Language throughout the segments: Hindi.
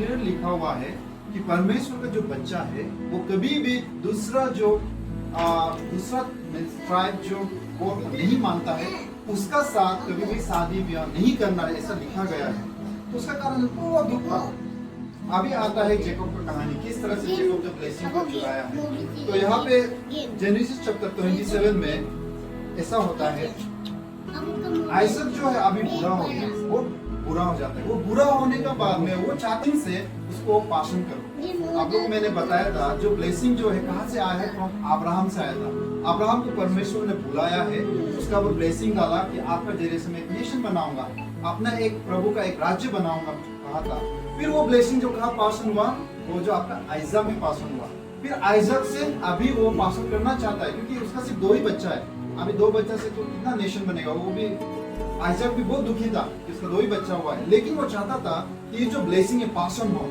क्लियर लिखा हुआ है कि परमेश्वर का जो बच्चा है वो कभी भी दूसरा ट्राइब जो वो नहीं मानता है उसका साथ कभी भी शादी ब्याह नहीं करना है, ऐसा लिखा गया है। तो उसका कारण बहुत दुख था। अभी आता है जेकब का कहानी, किस तरह से जेकब जब ब्लेसिंग को चुराया है। तो यहाँ पे जेनेसिस चैप्टर 27 में ऐसा होता है, आइसक जो है अभी बुरा हो गया, वो बुरा हो जाता है। वो बुरा होने के बाद में वो चाहती से उसको पाशन करो। आप लोग मैंने बताया था जो ब्लेसिंग जो है कहाँ से आया है, फ्रॉम अब्राहम से आया था। अब्राहम को परमेश्वर ने बुलाया है, उसका वो ब्लेसिंग डाला कि आपका जनरेशन में एक नेशन बनाऊंगा, अपना एक प्रभु का एक राज्य बनाऊंगा कहा था। फिर वो ब्लेसिंग जो कहाँ पासन हुआ, वो जो आपका आइजक में पासन हुआ। फिर आइजक से अभी वो पासन करना चाहता है क्योंकि उसका सिर्फ 2 ही बच्चा है। अभी 2 बच्चा से तो कितना नेशन बनेगा। वो भी आइजक भी बहुत दुखी था कि उसका 2 ही बच्चा हुआ है, लेकिन वो चाहता था कि ये जो ब्लेसिंग है पासन हो।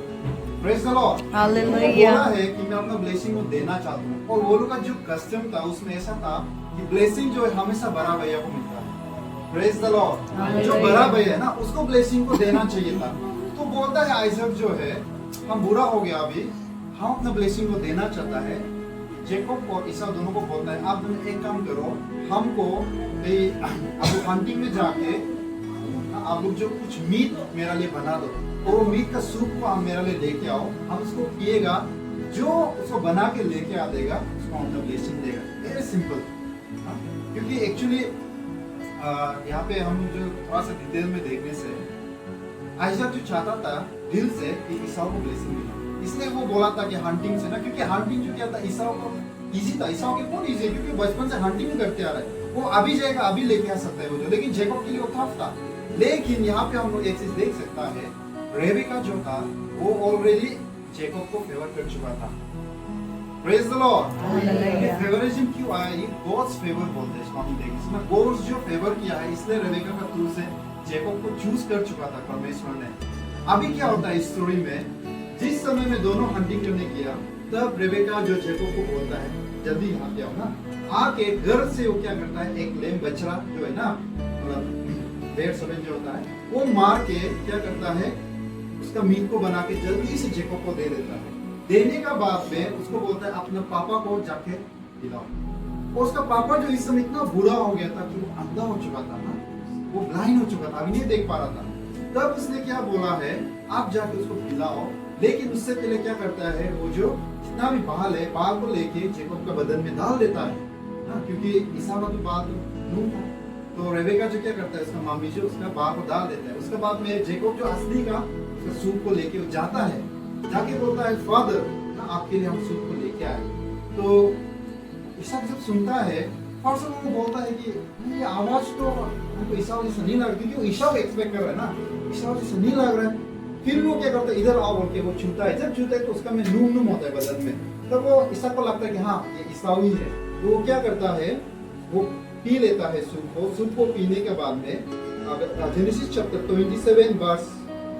Praise the lord. हालेलुया। बोला है कि मैं अपना ब्लेसिंग को देना चाहता हूँ। और वो लोग का जो कस्टम था उसमें ऐसा था कि ब्लेसिंग जो है हमेशा बड़ा भैया को मिलता है। Praise the Lord. जो बड़ा भैया है ना उसको ब्लेसिंग को देना चाहिए था। तो बोलता है आइजक जो है, हम बुरा हो गया अभी, हम अपना ब्लेसिंग को देना चाहता है। जेकब और ईसा दोनों को बोलता है आप दोनों एक काम करो, हमको आप हंटिंग में जाके आप लोग जो कुछ मीट मेरे लिए बना दो और वो मीट का सूप को हम मेरे लिए लेके आओ, हम उसको पिएगा, जो उसको बना के लेके आ देगा उसको हम अपना ब्लेसिंग देगा। Very simple. क्योंकि एक्चुअली यहाँ पे हम जो थोड़ा सा डिटेल में देखने से आइजक जो चाहता था दिल से कि ईसाऊ को ब्लेसिंग मिला, इसलिए वो बोला था कि हंटिंग से ना, क्योंकि हंटिंग जो क्या था ईसाऊ को इजी था। ईसाऊ के कौन इजी है, क्योंकि बचपन से हंटिंग करते आ रहा है। वो अभी जाएगा अभी लेके आ सकता है वो जो, लेकिन जेकब के लिए वो टफ था। लेकिन यहाँ पे हम लोग एक चीज देख सकता है, रेबेका जो था वो ऑलरेडी जेकब को फेवर कर चुका था। Praise the Lord. फेवरिज्म क्यों आया, ये गॉड्स फेवर बोलते हैं इसको हम देखें। इसमें गॉड्स जो फेवर किया है इसलिए रेबेका का थ्रू से जेकब को चूज कर चुका था परमेश्वर ने। अभी क्या होता है इस स्टोरी में, जिस समय में दोनों हंटिंग करने किया तब रेबेका जो जेकब को बोलता है जल्दी यहाँ पे आओ ना, आके घर से वो क्या करता है एक लेम बछड़ा जो है ना, भेड़ सवेन जो होता है वो मार के क्या करता है उसका मीट को बना के जल्दी से जेकब को दे देता है। देने का बाद में उसको बोलता है अपने पापा को जाके दिलाओ। और उसका पापा जो इस समय इतना बुरा हो गया था कि वो अंधा हो चुका था ना, वो ब्लाइंड हो चुका था, अभी नहीं देख पा रहा था। तब उसने क्या बोला है, आप जाके उसको खिलाओ। लेकिन उससे पहले क्या करता है, वो जो जितना भी बाल है बाल को लेके जेकब का बदन में डाल देता है ना, क्योंकि ईसा का तो बाल नून था। तो रेबेका जो क्या करता है, उसका मामी जो उसका बाल को डाल देता है। उसके बाद में जेकब जो असली का उसका सूप को लेके जाता है, जाके बोलता है फादर ना आपके लिए हम सूप को लेके आए। तो ईसा जब सुनता है फर्स्ट वो बोलता है कि ये आवाज तो हमको ईसा जैसा नहीं लग रहा, क्योंकि वो ईसा को एक्सपेक्ट कर रहा है ना, ईसा जैसा नहीं लग रहा है। फिर वो क्या करता है, इधर आओ बोल के वो छूता है। जब छूता है तो उसका में नूम होता है बदन में, तब वो ईसा को लगता है कि हाँ ये ईसाई है। तो वो क्या करता है, वो पी लेता है सूप को। सूप को पीने के बाद में जेनेसिस चैप्टर 27 वर्स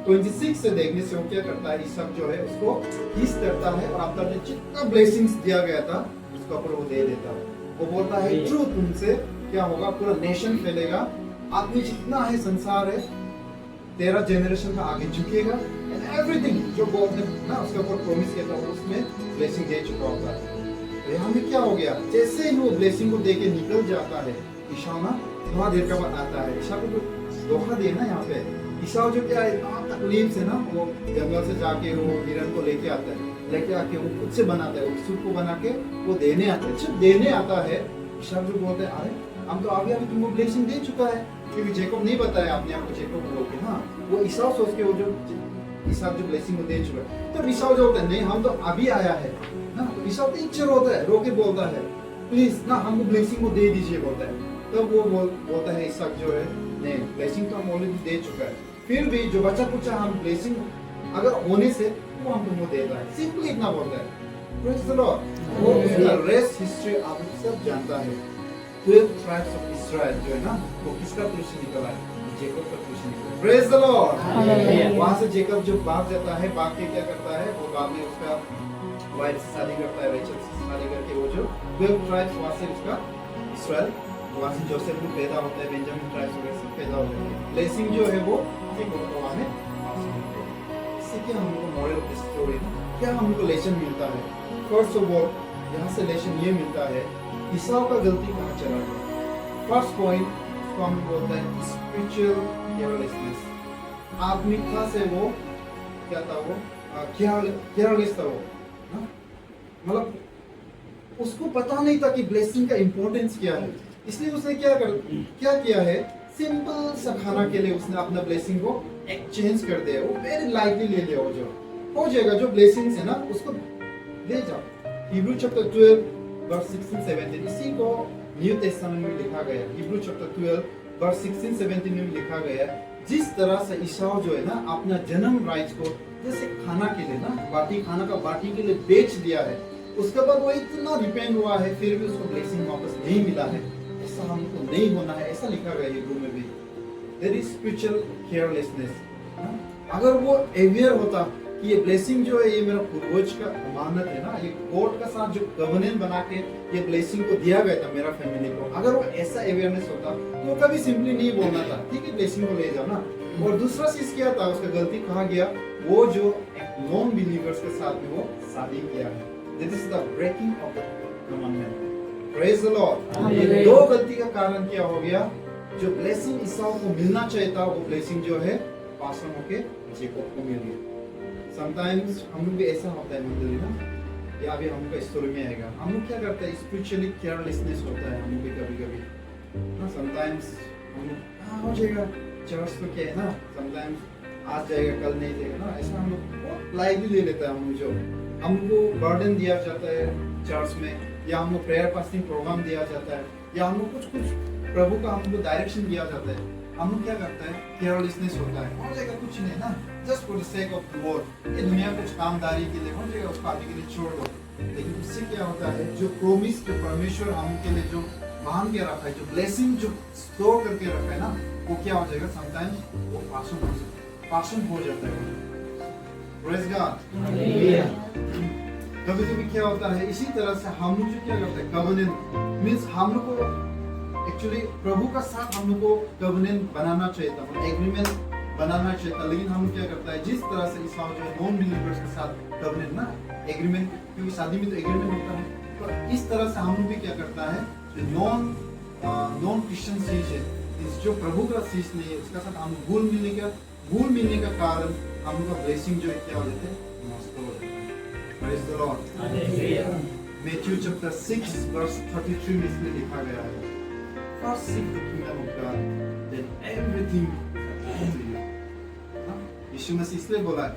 26 से देखने से वो क्या करता है, ईसा जो है उसको किस करता है और अपना जो जितना ब्लेसिंग्स दिया गया था उसका ऊपर वो दे देता है। वो बोलता है ट्रू, तुमसे क्या होगा, पूरा नेशन फैलेगा, आदमी जितना है संसार है तेरा जनरेशन का आगे झुकेगा, एंड एवरीथिंग जो गॉड ने ना उसके ऊपर प्रॉमिस किया था वो उसमें ब्लेसिंग दे चुका होगा। तो यहाँ में क्या हो गया, जैसे ही वो ब्लेसिंग को देके निकल जाता है ईसा ना, थोड़ा देर का बाद आता है ईसा को जो धोखा दिया ना यहाँ पे, ईसा जो क्या है इतना तकलीफ से ना वो जंगल से जाके वो हिरन को लेके आता है, लेके आके वो खुद से बनाता है, वो सूप को बना के वो देने आता है। जब देने आता है ईसा जो बोलते हैं अरे हम तो आगे अभी तुमको ब्लेसिंग दे चुका है, क्योंकि जेकब नहीं बताया अपने आप को जेकब बोल के, हाँ वो ईसा सोच के वो जो ईसा जो ब्लेसिंग को दे चुका है। तो ईसा जो होता है नहीं हम तो अभी आया है ना, तो ईसा तो इच्छा होता है, रो के बोलता है प्लीज ना हमको ब्लेसिंग को दे दीजिए बोलता है। तब वो बोलता है ईसा जो है नहीं ब्लेसिंग तो हम ऑलरेडी दे चुका है, फिर भी जो बचा कुचा हम ब्लेसिंग अगर होने से वो हम तुमको देता है, सिंपली इतना बोलता है। Praise the Lord. वो उसका रेस्ट हिस्ट्री आप सब जानता है। 12 ट्राइब्स ऑफ इस्राएल जो है ना वो किसका थ्रू से निकला है, जेकब का थ्रू से निकला। Praise the Lord. वहां से जेकब जो भाग जाता है, भाग के क्या करता है, वो बाद में उसका वाइफ से शादी करता है, रेचल से शादी करके वो जो 12 ट्राइब्स वहां से उसका इस्राएल, वहां से जोसेफ भी पैदा होता है, बेंजामिन ट्राइब्स वगैरह सब पैदा होते हैं। ब्लेसिंग जो है वो जेकब को वहां में कि हम लोग को मॉरल ऑफ द स्टोरी क्या हमको लेसन मिलता है। फर्स्ट ऑफ ऑल यहाँ से लेसन ये मिलता है ईसाऊ का गलती कहाँ चला गया। फर्स्ट पॉइंट तो हम बोलते हैं स्पिरिचुअल केयरलेसनेस। आत्मिकता से वो क्या था, वो केयरलेस था वो, मतलब उसको पता नहीं था कि ब्लेसिंग का इंपॉर्टेंस क्या है, इसलिए उसने क्या किया है, सिंपल सा खाना के लिए उसने अपना ब्लेसिंग को एक्सचेंज कर दिया। वो वेरी लाइटली ले लिया, वो जो हो जाएगा जो ब्लेसिंग्स है ना उसको ले जाओ। हिब्रू चैप्टर 12 वर्स 16-17 इसी को न्यू टेस्टामेंट में लिखा गया। हिब्रू चैप्टर 12 वर्स 16-17 में लिखा गया जिस तरह से ईसाऊ जो है ना अपना जन्म राइट्स को जैसे खाना के लिए ना खाना का बाटी के लिए बेच दिया है, उसके बाद वो इतना रिपेंट हुआ है फिर भी उसको ब्लेसिंग वापस नहीं मिला है। ऐसा हमको नहीं होना है, ऐसा लिखा गया हिब्रू में भी। There is spiritual carelessness. अगर वो अवेयर होता कि ये ब्लेसिंग जो है ये मेरा पूर्वज का अमानत है ना, ये गॉड का साथ जो कवनेंट बना के ये ब्लेसिंग को दिया गया था मेरा फैमिली को, अगर वो ऐसा अवेयरनेस होता तो कभी सिंपली नहीं बोलना था ठीक है ब्लेसिंग को ले जाओ ना। और दूसरा चीज क्या था, उसका गलती कहाँ गया, वो जो नॉन बिलीवर्स के साथ में वो शादी किया है। This is the breaking of the commandment. Praise the lord. ये दो गलती का कारण क्या हो गया, जो ब्लेसिंग ईसाऊ को मिलना चाहिए था वो ब्लेसिंग जो है पास ऑन होके जेकब को मिल गया। समटाइम्स हम लोग भी ऐसा होता है मंडली ना, या अभी हमको स्टोरी में आएगा, हम लोग क्या करते हैं स्पिरिचुअली केयरलेसनेस होता है हम लोग भी कभी-कभी ना। समटाइम्स हम लोग हो जाएगा चर्च तो क्या है ना, समटाइम्स आज जाएगा कल नहीं जाएगा ना, ऐसा हम लोग लाइटली ले लेता है। हम लोग जो हमको बर्डन दिया जाता है चर्च में, या हमको प्रेयर फास्टिंग प्रोग्राम दिया जाता है, या हमको कुछ प्रभु का हमको डायरेक्शन दिया जाता है, हम लोग क्या करता है केयरलेसनेस होता है। हो जाएगा कुछ नहीं ना, just for the sake of the lord, ये दुनिया कुछ कामदारी के लिए हो जाएगा, उसको आगे के लिए छोड़ दो। लेकिन उससे क्या होता है, जो प्रोमिस जो परमेश्वर हमके लिए जो बांध के रखा है, जो ब्लेसिंग जो स्टोर करके रखा है ना, वो क्या हो जाएगा, समटाइम्स वो पासन हो जाता है। Praise God. कभी कभी क्या होता है इसी तरह से हम लोग जो क्या करते हैं कवनेंट मींस हम लोग को एक्चुअली प्रभु का साथ हम लोग को कवनेंट बनाना चाहिए था, मतलब एग्रीमेंट बनाना चाहिए था। लेकिन हम क्या करता है जिस तरह से ईसाऊ जो है नॉन बिलीवर्स के साथ कवनेंट ना एग्रीमेंट, क्योंकि शादी में तो एग्रीमेंट होता है, तो इस तरह से हम लोग भी क्या करता है जो नॉन क्रिश्चियन चीज है, जो प्रभु का चीज नहीं है उसका साथ हम भूल मिलने का कारण हम लोग का ब्लेसिंग जो है क्या हो जाते हैं नष्ट हो जाता है। Praise the Lord. Matthew chapter 6 verse 33 में इसमें लिखा गया है, First seek the kingdom of God, then everything will be added. यीशु मसीह इसलिए बोला है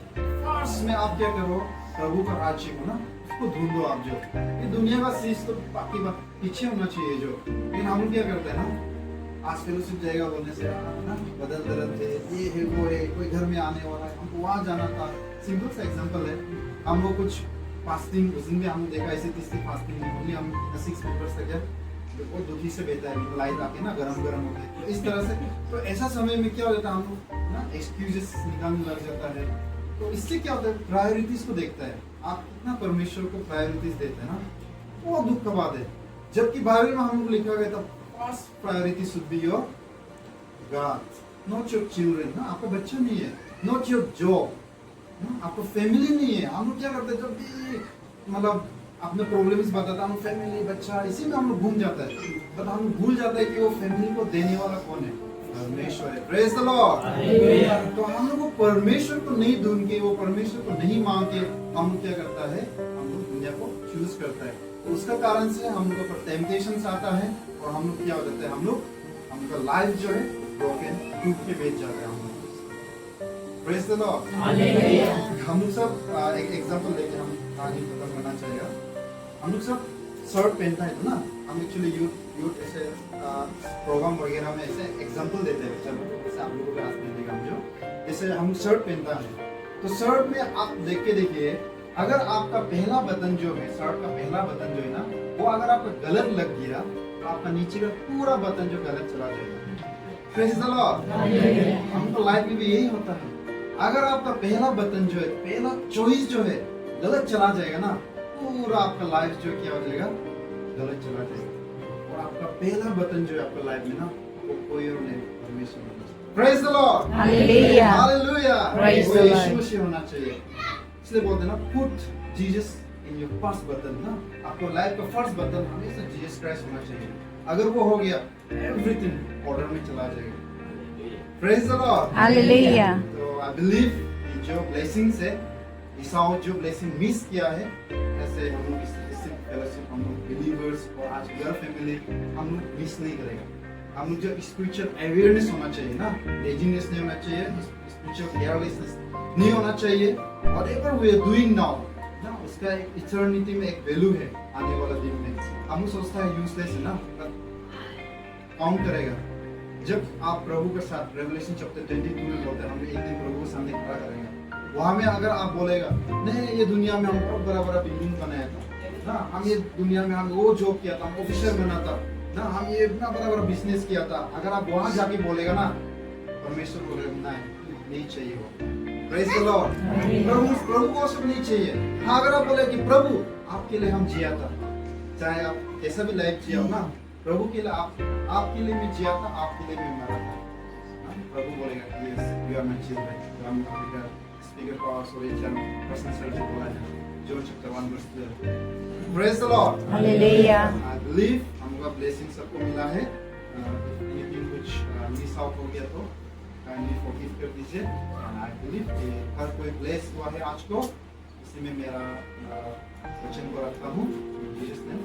फर्स्ट में आप क्या करो, प्रभु का राज्य को ना उसको ढूंढो। आप जो ये दुनिया का चीज तो बाकी बात पीछे होना चाहिए जो, लेकिन हम लोग क्या करते हैं ना आज फेलोशिप जाएगा बोलने से ना बदलते ये है वो है, कोई घर में आने वाला है हमको वहाँ जाना था। सिंपल सा एग्जांपल है, हम लोग कुछ फास्टिंग उस दिन भी हमने देखा ऐसे तीसरी फास्टिंग में ओनली हम 6 मेंबर्स तक है वो दुखी से बेहतर है लाइट आके ना गरम होते हैं, तो इस तरह से तो ऐसा समय में क्या हो जाता है हम लोग ना एक्सक्यूजेस निकालने लग जाता है। तो इससे क्या होता है प्रायोरिटीज को देखता है, आप कितना परमेश्वर को प्रायोरिटीज देते हैं ना, वो दुख का बात है। जबकि बाइबल में हम लोग लिखा गया था first priority should be your God, not your children ना, आपका बच्चा नहीं है, नॉट योर जॉब, आपको फैमिली नहीं है। हम लोग क्या करते हैं जब भी मतलब अपने प्रॉब्लम्स बताता हम फैमिली बच्चा इसी में हम लोग घूम जाता है, बट हम भूल जाता है कि वो फैमिली को देने वाला कौन है, परमेश्वर है। Praise the Lord. तो हम लोग को परमेश्वर को नहीं ढूंढ के, वो परमेश्वर को नहीं मांग के हम लोग क्या करता है, हम लोग दुनिया को चूज करता है। तो उसका कारण से हम लोग पर टेम्पटेशंस आता है और हम लोग क्या हो जाता है, हम लोग का लाइफ जो है ब्रोकन टूट के बेच जाता है हम लोग। Praise the Lord. हम लोग सब एक एग्जांपल लेके हम आगे खत्म करना चाहिए। हम लोग सब शर्ट पहनता है तो ना, हम एक्चुअली यूथ ऐसे प्रोग्राम वगैरह में ऐसे एग्जांपल देते हैं, चलो जैसे आप लोगों को आज देगा हम जो जैसे हम शर्ट पहनता है तो शर्ट में आप देख के देखिए, अगर आपका पहला बटन जो है, शर्ट का पहला बटन जो है ना, वो अगर आपका गलत लग गया तो आपका नीचे का पूरा बटन जो गलत चला जाएगा। Praise the Lord. हमको लाइफ में भी यही होता है, अगर आपका पहला बटन जो है, पहला चॉइस जो है गलत चला जाएगा ना, पूरा आपका लाइफ जो क्या हो जाएगा, गलत चला जाएगा। और आपका पहला बटन जो है आपका लाइफ में ना, वो कोई और नहीं, परमेश्वर। Praise the lord, hallelujah, hallelujah, Praise वो the यीशु Lord. मसीह होना चाहिए। इसलिए बोलते हैं ना, put Jesus in your first button ना, आपको लाइफ का फर्स्ट बटन हमेशा जीसस क्राइस्ट होना चाहिए। अगर वो हो गया, एवरीथिंग ऑर्डर में चला जाएगा। प्रेज द लॉर्ड, हालेलुया, तो आई बिलीव जो ब्लेसिंग्स है, ईसाओ जो ब्लेसिंग मिस किया है, ऐसे हम लोग इस फेलोशिप, हम लोग बिलीवर्स और आज गर फैमिली हम लोग मिस नहीं करेगा। हम लोग जो स्पिरिचुअल अवेयरनेस होना चाहिए ना, लेजीनेस नहीं होना चाहिए, स्पिरिचुअल केयरलेसनेस नहीं होना चाहिए। और एक बार वी आर डूइंग नाउ ना, उसका एक इटर्निटी में एक वैल्यू है आने वाला दिन में। हम लोग सोचता है यूजलेस है ना, काउंट करेगा। जब आप प्रभु के साथ रेवलेशन चैप्टर 22 में बोलते हैं, हम एक दिन प्रभु के सामने खड़ा करेंगे। वहां में अगर आप बोलेगा नहीं, ये दुनिया में हम बहुत बड़ा बड़ा बिल्डिंग बनाया था ना, हम ये दुनिया में हम वो जॉब किया था, हम ऑफिसर बना था ना, हम ये इतना बड़ा बड़ा बिजनेस किया था, अगर आप वहां जाके बोलेगा ना, परमेश्वर बोलेगा नहीं चाहिए वो। प्रेज द लॉर्ड, प्रभु को सब नहीं चाहिए। हाँ, अगर आप बोले कि प्रभु आपके लिए हम जिया था, चाहे आप कैसा भी लाइफ जिया हो ना, प्रभु के लिए आपके लिए मैं जिया था, आपके लिए मैं मरा था, प्रभु बोलेगा yes you are my children. हम अफ्रीका स्पीकर का सॉरी चैनल पर्सनल सर्च बोला है, जो chapter 1 verse 12। Praise the lord, hallelujah, I believe हमका ब्लेसिंग सबको मिला है। यदि कुछ मिस आउट हो गया तो काइंडली फॉरगिव कर दीजिए। एंड आई बिलीव कि हर कोई ब्लेस हुआ है आज को। इसी में मेरा वचन को रखता हूँ, जीसस नेम।